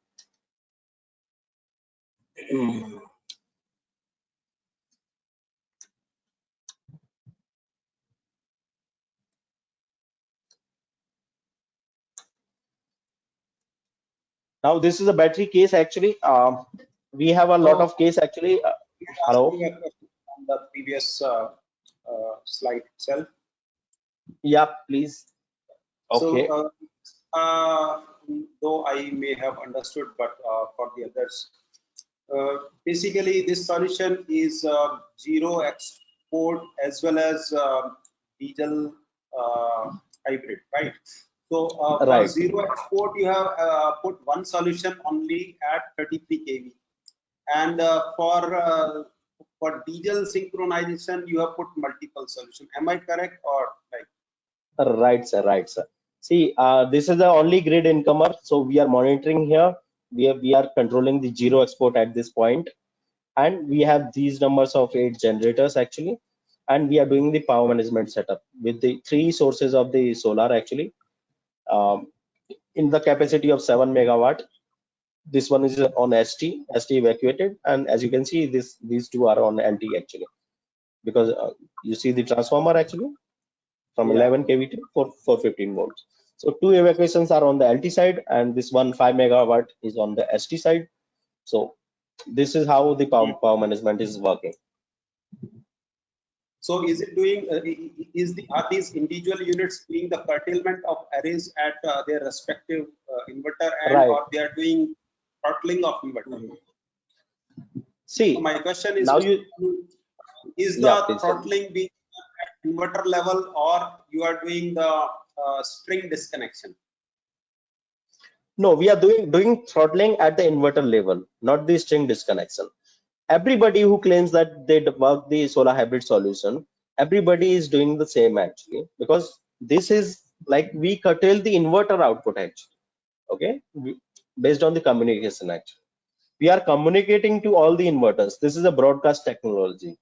Now this is a battery case actually. We have a lot of case actually. Hello. On the previous slide itself. Yeah, please. Okay. So, though I may have understood, but for the others, basically this solution is zero export as well as diesel hybrid, right? So for Right. zero export, you have put one solution only at 33 kV, and for diesel synchronization, you have put multiple solution. Am I correct or like? Right, sir. Right, sir. See, this is the only grid incomer. So we are monitoring here. We are controlling the zero export at this point, and we have these numbers of 8 generators actually, and we are doing the power management setup with the 3 sources of the solar actually, in the capacity of 7 megawatt. This one is on ST evacuated, and as you can see, these two are on LT actually, because you see the transformer actually from 11 kV to 415 volts. So 2 evacuations are on the LT side, and this one 5 megawatt is on the ST side. So this is how the power management is working. So is it doing, are these individual units doing the curtailment of arrays at their respective inverter end, Right. or they are doing throttling of inverter? See, So my question is, now you, is yeah, the please tell me. throttling being at inverter level, or you are doing the string disconnection? No, we are doing throttling at the inverter level, not the string disconnection. Everybody who claims that they work the solar hybrid solution, everybody is doing the same actually, because this is like we curtail the inverter output actually. Okay, based on the communication actually. We are communicating to all the inverters. This is a broadcast technology.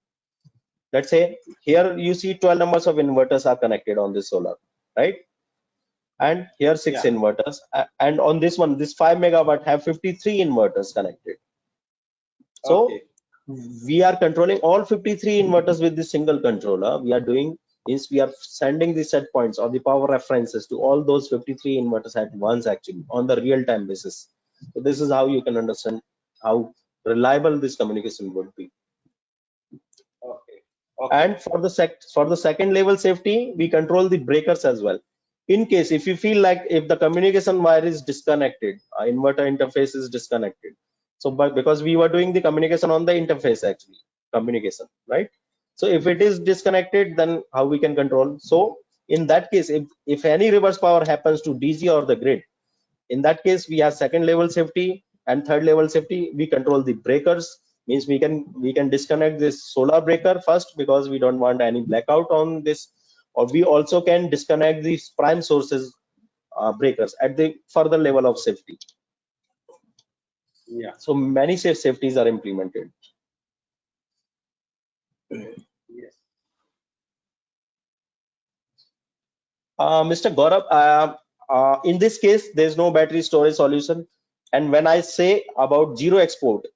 Let's say here you see 12 numbers of inverters are connected on this solar, right? And here six Yeah. inverters, and on this one, this 5 megawatt have 53 inverters connected. So Okay. we are controlling all 53 inverters with this single controller. We are doing is we are sending the set points or the power references to all those 53 inverters at once actually on the real time basis. So this is how you can understand how reliable this communication would be. Okay. Okay. And for the second level safety, we control the breakers as well. In case if you feel like if the communication wire is disconnected, inverter interface is disconnected. So but because we were doing the communication on the interface actually, communication, right? So if it is disconnected, then how we can control? So in that case, if any reverse power happens to DG or the grid, in that case we have second level safety and third level safety. We control the breakers, means we can disconnect this solar breaker first because we don't want any blackout on this, or we also can disconnect these prime sources breakers at the further level of safety. Yeah. So many safeties are implemented. Yes. Mr. Gaurav, in this case, there's no battery storage solution. And when I say about zero export,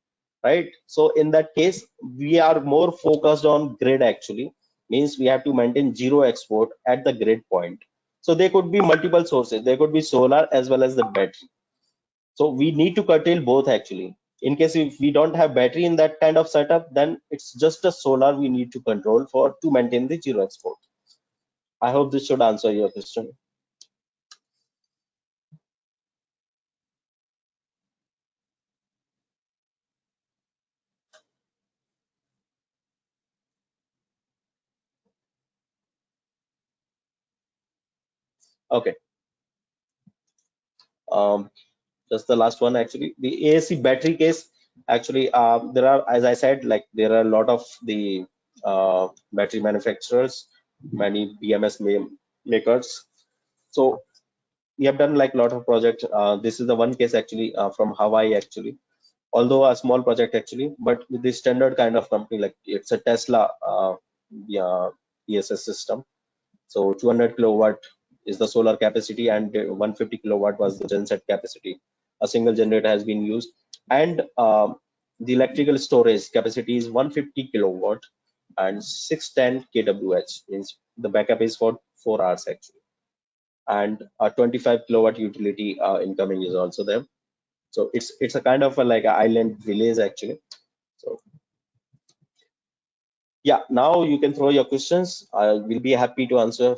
right? So in that case, we are more focused on grid actually, means we have to maintain zero export at the grid point. So there could be multiple sources. There could be solar as well as the battery. So we need to curtail both actually. In case if we don't have battery in that kind of setup, then it's just a solar we need to control for to maintain the zero export. I hope this should answer your question. Okay. Um, just the last one actually, the AAC battery case. Actually, there are, as I said, like there are a lot of the battery manufacturers, many BMS makers. So we have done like a lot of projects. This is the one case actually from Hawaii actually, although a small project actually, but with the standard kind of company, like it's a Tesla yeah, ESS system. So 200 kilowatt is the solar capacity and 150 kilowatt was the genset capacity. A single generator has been used, and the electrical storage capacity is 150 kilowatt and 610 kWh, means the backup is for 4 hours actually. And a 25 kilowatt utility incoming is also there. So it's a kind of a, like an island village actually. So yeah, now you can throw your questions. I will be happy to answer.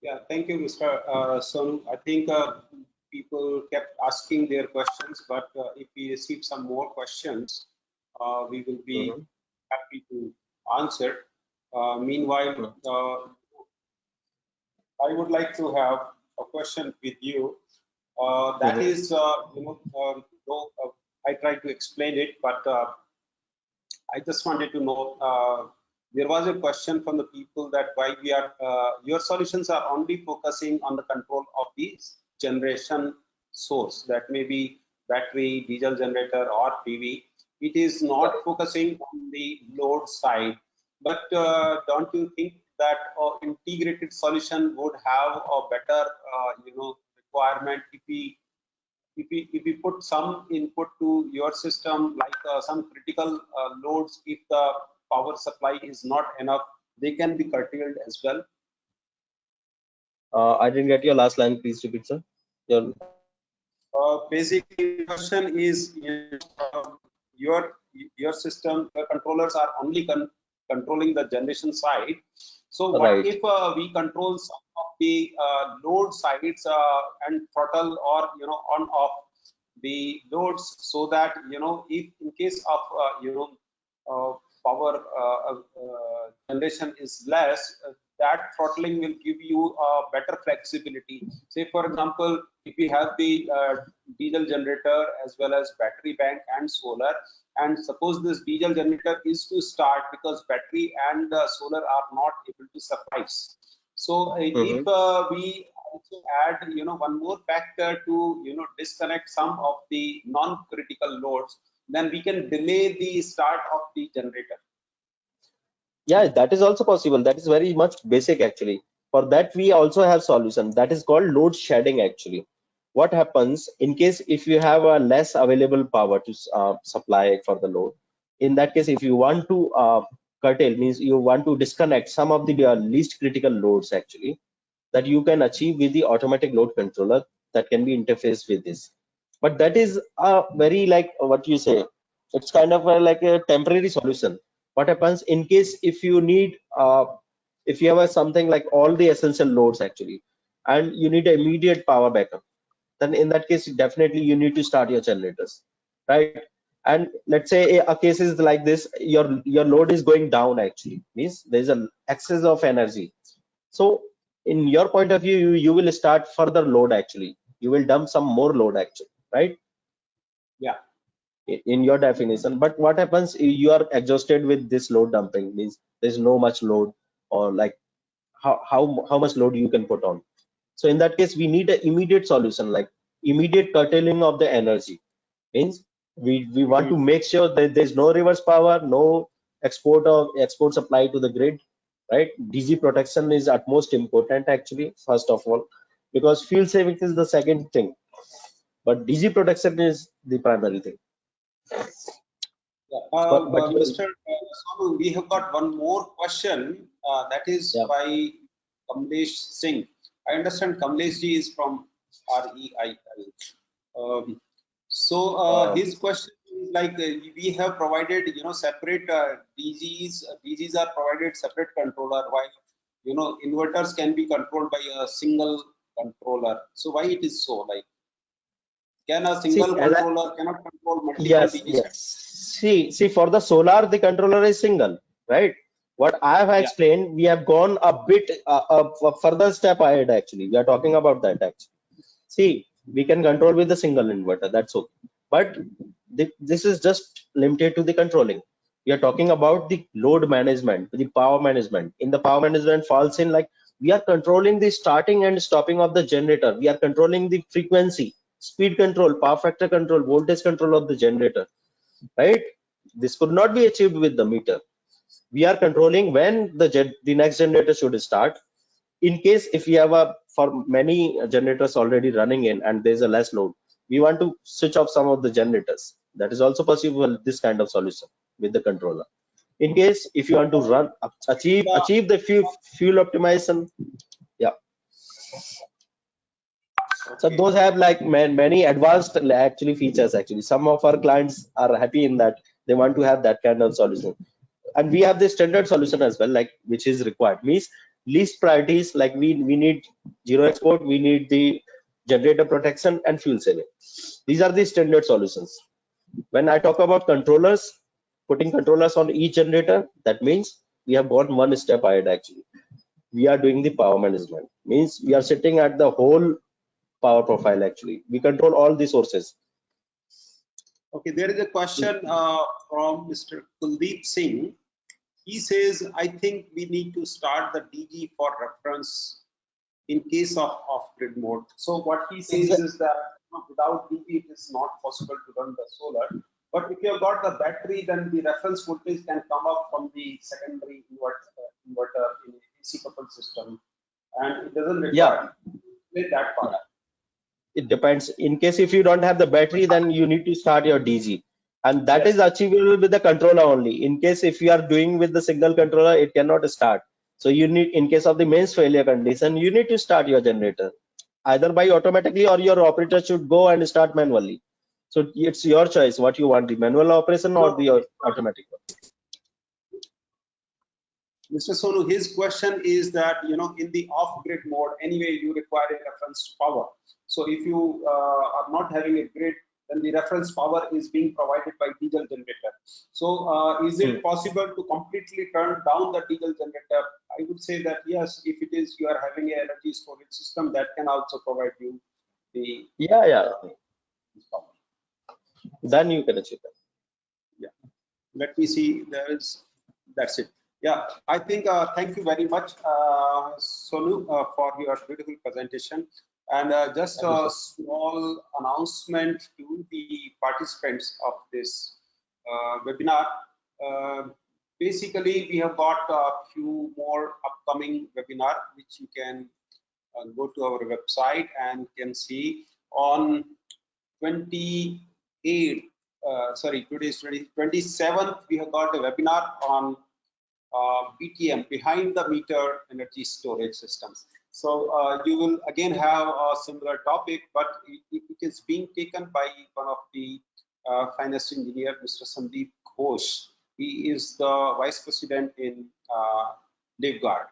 Yeah, thank you, Mr. Sonu. I think people kept asking their questions, but if we receive some more questions, we will be Mhm. happy to answer. Meanwhile, I would like to have a question with you. That Mhm. is, though I tried to explain it, but I just wanted to know, there was a question from the people that why we are, your solutions are only focusing on the control of the generation source, that may be battery, diesel generator or PV. It is not Right. focusing on the load side. But don't you think that integrated solution would have a better, requirement if we put some input to your system, like some critical loads, if the power supply is not enough, they can be curtailed as well. I didn't get your last line. Please repeat, sir. Your, Basically, the question is, your system, the controllers are only controlling the generation side. So what Right. if we control some of the load sides and throttle or on off the loads, so that if in case of power generation is less, that throttling will give you better flexibility. Say for example, if we have the diesel generator as well as battery bank and solar, and suppose this diesel generator is to start because battery and solar are not able to suffice. So if we also add one more factor to disconnect some of the non-critical loads, then we can delay the start of the generator. Yeah, that is also possible. That is very much basic actually. For that, we also have solution that is called load shedding actually. What happens in case if you have a less available power to supply for the load? In that case, if you want to curtail, means you want to disconnect some of the least critical loads actually, that you can achieve with the automatic load controller that can be interfaced with this. But that is a very, like what you say, it's kind of like a temporary solution. What happens in case if you need if you have something like all the essential loads actually, and you need an immediate power backup, then in that case definitely you need to start your generators, right? And let's say a case is like this, your load is going down actually, means there's an excess of energy. So in your point of view, you will start further load actually. You will dump some more load actually, right? Yeah. In your definition. But what happens? You are exhausted with this load dumping. Means there's no much load, or like how much load you can put on. So in that case, we need an immediate solution, like immediate curtailing of the energy. Means we want to make sure that there's no reverse power, no export supply to the grid, right? DG protection is at most important actually, first of all, because fuel saving is the second thing, but DG protection is the primary thing. But Mr. Sonu, we have got one more question that is by Kamlesh Singh. I understand Kamlesh ji is from REIL. His question is like we have provided separate DGs. DGs are provided separate controller, while inverters can be controlled by a single controller. So why it is so? Like, can a single controller cannot control multiple DGs? Yes. See, for the solar, the controller is single, right? What I have explained, we have gone a bit a further step ahead actually. We are talking about that actually. See, we can control with the single inverter, that's okay. But this is just limited to the controlling. We are talking about the load management, the power management. In the power management falls in like we are controlling the starting and stopping of the generator. We are controlling the frequency, speed control, power factor control, voltage control of the generator, right? This could not be achieved with the meter. We are controlling when the next generator should start. In case if we have for many generators already running in and there's a less load, we want to switch off some of the generators. That is also possible, this kind of solution with the controller. In case if you want to run achieve the fuel optimization, so those have like many advanced actually features actually. Some of our clients are happy in that, they want to have that kind of solution. And we have the standard solution as well, like which is required, means least priorities, like we need zero export, we need the generator protection and fuel saving. These are the standard solutions. When I talk about controllers, putting controllers on each generator, that means we have gone one step ahead actually. We are doing the power management, means we are sitting at the whole power profile actually. We control all the sources. Okay, there is a question from Mr. Kuldeep Singh. He says, I think we need to start the DG for reference in case of off-grid mode. So what he says is that without DG, it is not possible to run the solar. But if you have got the battery, then the reference voltage can come up from the secondary inverter in a DC coupled system, and it doesn't require that part. It depends. In case if you don't have the battery, then you need to start your DG, and that is achievable with the controller only. In case if you are doing with the single controller, it cannot start. So you need, in case of the mains failure condition, you need to start your generator either by automatically or your operator should go and start manually. So it's your choice what you want, the manual operation or the automatic one. Mr. Sonu, his question is that, in the off-grid mode, anyway, you require a reference power. So if you are not having a grid, then the reference power is being provided by diesel generator. So is it possible to completely turn down the diesel generator? I would say that yes, if it is you are having an energy storage system, that can also provide you the power. Then you can achieve that. Yeah. Let me see. That's it. Yeah, I think thank you very much, Sonu, for your beautiful presentation. And just a small announcement to the participants of this webinar. Basically, we have got a few more upcoming webinar, which you can go to our website and can see on 28th. Today is 27th. We have got a webinar on BTM, behind the meter energy storage systems. So you will again have a similar topic, but it is being taken by one of the finance engineer, Mr. Sandeep Ghosh. He is the vice president in Livguard.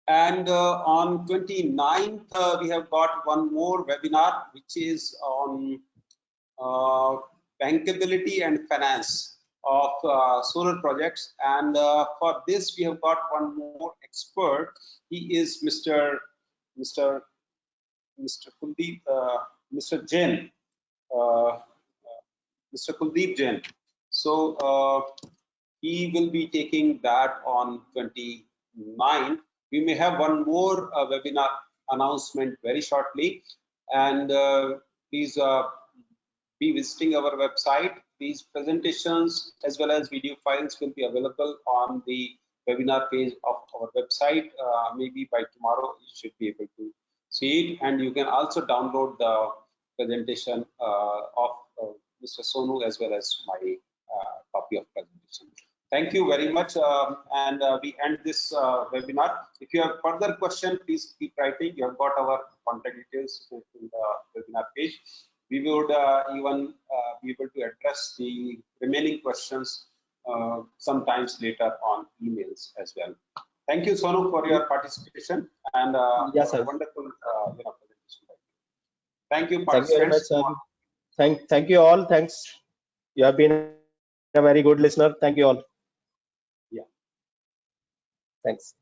And on 29th, we have got one more webinar, which is on bankability and finance of solar projects. And for this, we have got one more expert. He is Mr. Kuldeep, Mr. Jain, Mr. Kuldeep Jain. So he will be taking that on 29th. We may have one more webinar announcement very shortly, and please be visiting our website. These presentations as well as video files will be available on the webinar page of our website. Maybe by tomorrow you should be able to see it, and you can also download the presentation of Mr. Sonu as well as my copy of presentation. Thank you very much, and we end this webinar. If you have further questions, please keep writing. You have got our contact details in the webinar page. We would even be able to address the remaining questions sometimes later on emails as well. Thank you, Sonu, for your participation and yes, sir. Wonderful presentation. Thank you, participants. Thank you very much, sir. Thank you all. Thanks. You have been a very good listener. Thank you all. Yeah. Thanks.